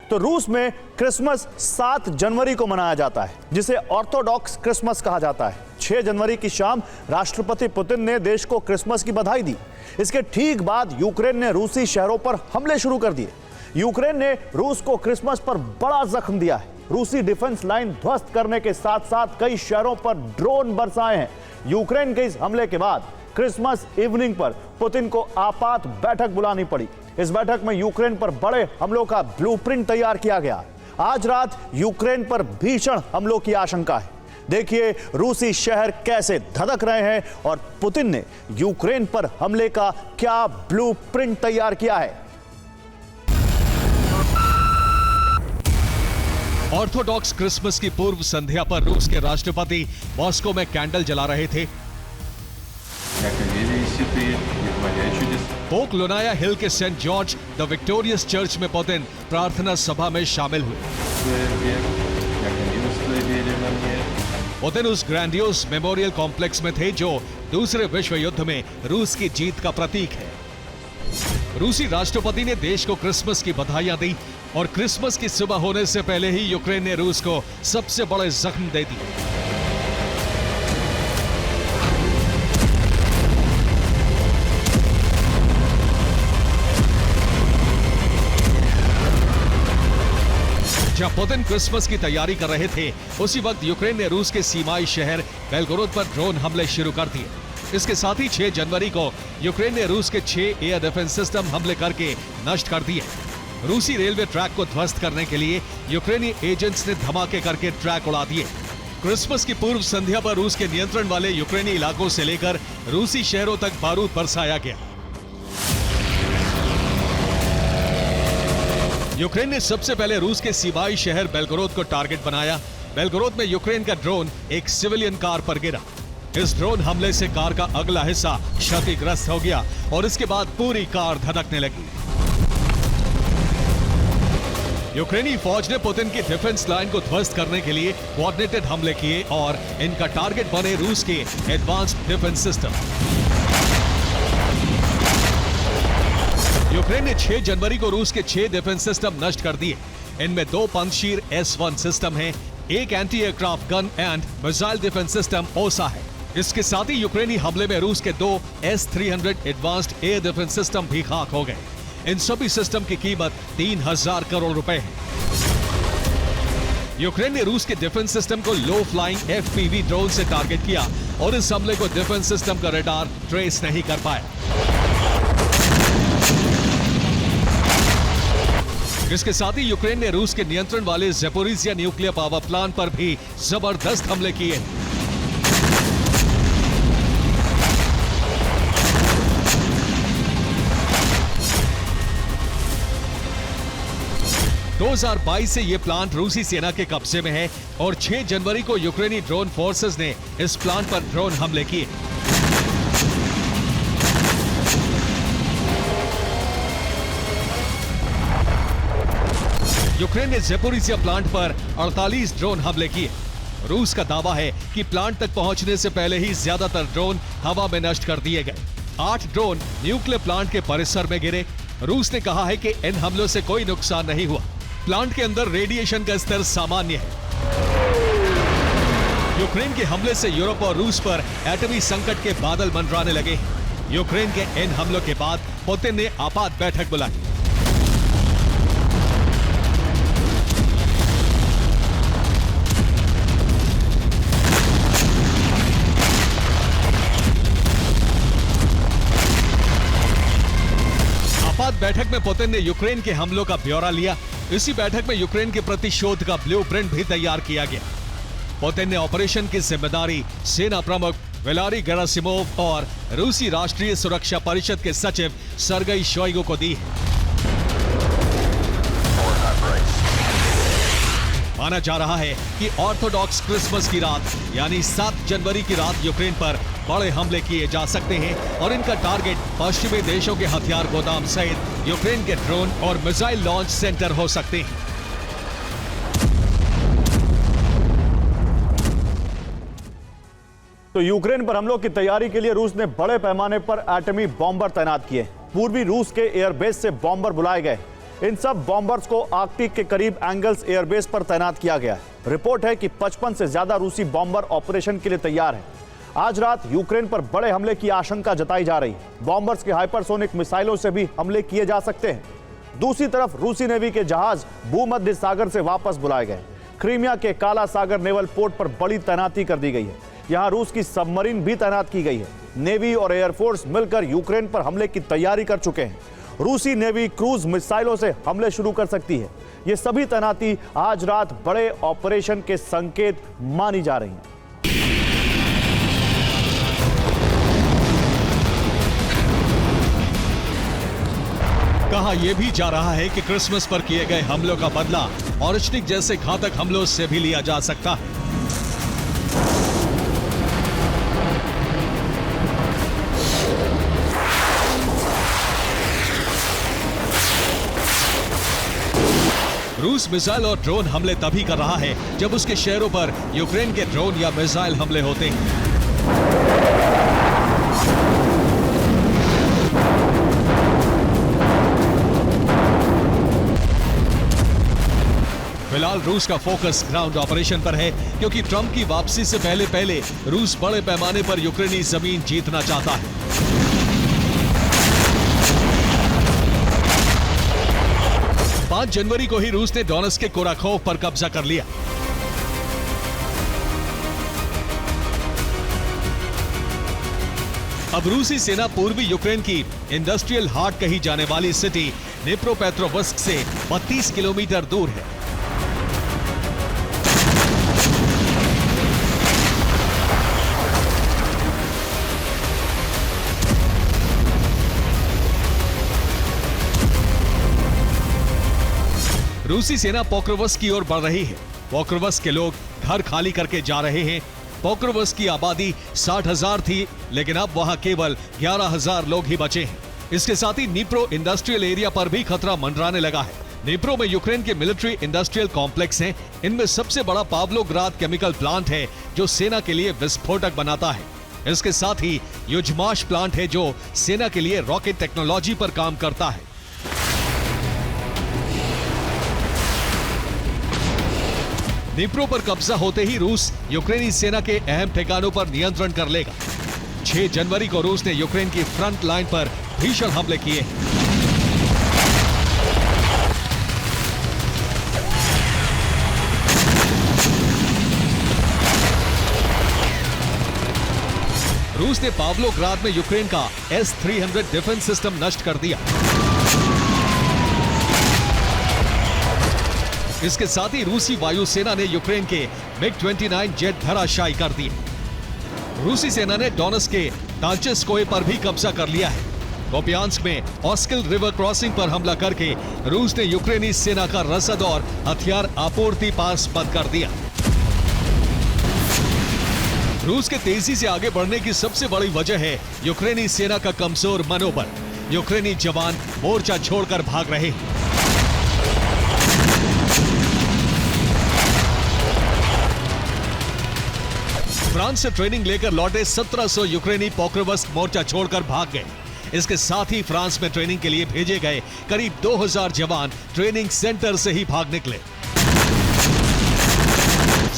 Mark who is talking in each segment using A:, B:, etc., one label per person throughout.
A: तो रूस में क्रिसमस 7 जनवरी को मनाया जाता है, जिसे ऑर्थोडॉक्स क्रिसमस कहा जाता है। 6 जनवरी की शाम राष्ट्रपति पुतिन ने देश को क्रिसमस की बधाई दी। इसके ठीक बाद यूक्रेन ने रूसी शहरों पर हमले शुरू कर दिए। यूक्रेन ने रूस को क्रिसमस पर बड़ा जख्म दिया है। रूसी डिफेंस लाइन ध्वस्त करने के साथ साथ कई शहरों पर ड्रोन बरसाए हैं। यूक्रेन के इस हमले के बाद क्रिसमस इवनिंग पर पुतिन को आपात बैठक बुलानी पड़ी। इस बैठक में यूक्रेन पर बड़े हमलों का ब्लूप्रिंट तैयार किया गया। आज रात यूक्रेन पर भीषण हमलों की आशंका है। देखिए रूसी शहर कैसे धधक रहे हैं और पुतिन ने यूक्रेन पर हमले का क्या ब्लूप्रिंट तैयार किया है।
B: ऑर्थोडॉक्स क्रिसमस की पूर्व संध्या पर रूस के राष्ट्रपति मॉस्को में कैंडल जला रहे थे। पोक लोनाया हिल के Saint George the Victorious Church में पुतिन प्रार्थना सभा में शामिल हुए। पुतिन उस ग्रैंडियोस मेमोरियल कॉम्प्लेक्स में थे जो दूसरे विश्व युद्ध में रूस की जीत का प्रतीक है। रूसी राष्ट्रपति ने देश को क्रिसमस की बधाइयां दी और क्रिसमस की सुबह होने से पहले ही यूक्रेन ने रूस को सबसे बड़े जख्म दे दिए। जब पुतिन क्रिसमस की तैयारी कर रहे थे, उसी वक्त यूक्रेन ने रूस के सीमाई शहर बेलगोरोद पर ड्रोन हमले शुरू कर दिए। इसके साथ ही 6 जनवरी को यूक्रेन ने रूस के 6 एयर डिफेंस सिस्टम हमले करके नष्ट कर दिए। रूसी रेलवे ट्रैक को ध्वस्त करने के लिए यूक्रेनी एजेंट्स ने धमाके करके ट्रैक उड़ा दिए। क्रिसमस की पूर्व संध्या पर रूस के नियंत्रण वाले यूक्रेनी इलाकों से लेकर रूसी शहरों तक बारूद बरसाया गया। यूक्रेन ने सबसे पहले रूस के सीमाई शहर बेलगोरोद को टारगेट बनाया। बेलगोरोद में यूक्रेन का ड्रोन एक सिविलियन कार पर गिरा। इस ड्रोन हमले से कार का अगला हिस्सा क्षतिग्रस्त हो गया और इसके बाद पूरी कार धधकने लगी। यूक्रेनी फौज ने पुतिन की डिफेंस लाइन को ध्वस्त करने के लिए कोऑर्डिनेटेड हमले किए और इनका टारगेट बने रूस के एडवांस्ड डिफेंस सिस्टम। यूक्रेन ने 6 जनवरी को रूस के 6 डिफेंस सिस्टम नष्ट कर दिए। इनमें 2 पंजशीर S-1 सिस्टम है, एक anti aircraft gun and missile defence system ओसा है। इसके साथ ही यूक्रेनी हमले में रूस के 2 S-300 advanced air defence system भी खाक हो गए। इन सभी सिस्टम की कीमत 3000 करोड़ रुपए है। यूक्रेन ने रूस के डिफेंस सिस्टम को लो फ्लाइंग FPV ड्रोन से टारगेट किया और इस हमले को डिफेंस सिस्टम का रडार ट्रेस नहीं कर पाया। इसके साथ ही यूक्रेन ने रूस के नियंत्रण वाले ज़पोरिज़िया न्यूक्लियर पावर प्लांट पर भी जबरदस्त हमले किए। दो 2022 से यह प्लांट रूसी सेना के कब्जे में है और 6 जनवरी को यूक्रेनी ड्रोन फोर्सेस ने इस प्लांट पर ड्रोन हमले किए। यूक्रेन ने ज़पोरिज़िया प्लांट पर 48 ड्रोन हमले किए। रूस का दावा है कि प्लांट तक पहुंचने से पहले ही ज्यादातर ड्रोन हवा में नष्ट कर दिए गए। 8 ड्रोन न्यूक्लियर प्लांट के परिसर में गिरे। रूस ने कहा है कि इन हमलों से कोई नुकसान नहीं हुआ। प्लांट के अंदर रेडिएशन का स्तर सामान्य है। यूक्रेन के हमले से यूरोप और रूस पर एटमी संकट के बादल मंडराने लगे। यूक्रेन के इन हमलों के बाद पुतिन ने आपात बैठक बुलाई। बैठक में पुतिन ने यूक्रेन के हमलों का ब्यौरा लिया। इसी बैठक में यूक्रेन के प्रतिशोध का ब्लूप्रिंट भी तैयार किया गया। पुतिन ने ऑपरेशन की जिम्मेदारी सेना प्रमुख वैलेरी गेरासिमोव और रूसी राष्ट्रीय सुरक्षा परिषद के सचिव सर्गेई शोइगु को दी है। माना जा रहा है कि ऑर्थोडॉक्स क्रिसमस की रात यानी 7 जनवरी की रात यूक्रेन पर बड़े हमले किए जा सकते हैं और इनका टारगेट पश्चिमी देशों के हथियार गोदाम सहित यूक्रेन के ड्रोन और मिसाइल लॉन्च सेंटर हो सकते हैं।
A: तो यूक्रेन पर हमलों की तैयारी के लिए रूस ने बड़े पैमाने पर एटमी बॉम्बर तैनात किए। पूर्वी रूस के एयरबेस से बॉम्बर बुलाए गए। इन सब बॉम्बर्स को आर्कटिक के करीब एंगल्स एयरबेस पर तैनात किया गया है। रिपोर्ट है कि 55 से ज्यादा रूसी बॉम्बर ऑपरेशन के लिए तैयार हैं। आज रात यूक्रेन पर बड़े हमले की आशंका जताई जा रही है। बॉम्बर्स के हाइपरसोनिक मिसाइलों से भी हमले किए जा सकते हैं। दूसरी तरफ रूसी नेवी के जहाज भूमध्य सागर से वापस बुलाए गए। क्रीमिया के काला सागर नेवल पोर्ट पर बड़ी तैनाती कर दी गई है। यहां रूस की सबमरीन भी तैनात की गई है। नेवी और एयरफोर्स मिलकर यूक्रेन पर हमले की तैयारी कर चुके हैं। रूसी नेवी क्रूज मिसाइलों से हमले शुरू कर सकती है। ये सभी तैनाती आज रात बड़े ऑपरेशन के संकेत मानी जा रही हैं।
B: कहा यह भी जा रहा है कि क्रिसमस पर किए गए हमलों का बदला ऑरिशनिक जैसे घातक हमलों से भी लिया जा सकता है। रूस मिसाइल और ड्रोन हमले तभी कर रहा है जब उसके शहरों पर यूक्रेन के ड्रोन या मिसाइल हमले होते हैं। फिलहाल रूस का फोकस ग्राउंड ऑपरेशन पर है, क्योंकि ट्रंप की वापसी से पहले रूस बड़े पैमाने पर यूक्रेनी जमीन जीतना चाहता है। 5 जनवरी को ही रूस ने डोनेट्स्क के कोराखोव पर कब्जा कर लिया। अब रूसी सेना पूर्वी यूक्रेन की इंडस्ट्रियल हार्ट कही जाने वाली सिटी निप्रोपेट्रोवस्क से 32 किलोमीटर दूर है। रूसी सेना पोक्रोवस्क की ओर बढ़ रही है। पोक्रोवस्क के लोग घर खाली करके जा रहे हैं। पोक्रोवस्क की आबादी 60,000 थी, लेकिन अब वहां केवल 11,000 लोग ही बचे हैं। इसके साथ ही निप्रो इंडस्ट्रियल एरिया पर भी खतरा मंडराने लगा है। निप्रो में यूक्रेन के मिलिट्री इंडस्ट्रियल कॉम्प्लेक्स हैं। इनमें सबसे बड़ा पावलोग्राद केमिकल प्लांट है, जो सेना के लिए विस्फोटक बनाता है। इसके साथ ही युजमाश प्लांट है, जो सेना के लिए रॉकेट टेक्नोलॉजी पर काम करता है। निप्रो पर कब्जा होते ही रूस यूक्रेनी सेना के अहम ठिकानों पर नियंत्रण कर लेगा। 6 जनवरी को रूस ने यूक्रेन की फ्रंट लाइन पर भीषण हमले किए। रूस ने पावलोग्राद में यूक्रेन का S-300 डिफेंस सिस्टम नष्ट कर दिया। इसके साथ ही रूसी वायुसेना ने यूक्रेन के MiG-29 जेट धराशायी कर दिए। रूसी सेना ने डोनेट्स्क के टांचेस्कोए पर भी कब्जा कर लिया है। कोपियांस्क में ऑस्किल रिवर क्रॉसिंग पर हमला करके रूस ने यूक्रेनी सेना का रसद और हथियार आपूर्ति पास बंद कर दिया। रूस के तेजी से आगे बढ़ने की सबसे बड़ी वजह है यूक्रेनी सेना का कमजोर मनोबल। यूक्रेनी जवान मोर्चा छोड़कर भाग रहे हैं। फ्रांस से ट्रेनिंग लेकर लौटे 1700 यूक्रेनी पोक्रोवस्क मोर्चा छोड़कर भाग गए। इसके साथ ही फ्रांस में ट्रेनिंग के लिए भेजे गए करीब 2000 जवान ट्रेनिंग सेंटर से ही भाग निकले।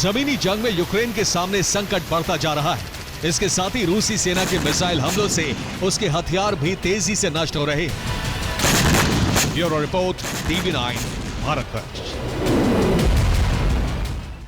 B: जमीनी जंग में यूक्रेन के सामने संकट बढ़ता जा रहा है। इसके साथ ही रूसी सेना के मिसाइल हमलों से उसके हथियार भी तेजी से नष्ट हो रहे हैं। Bureau report, TV9, Bharatvarsh.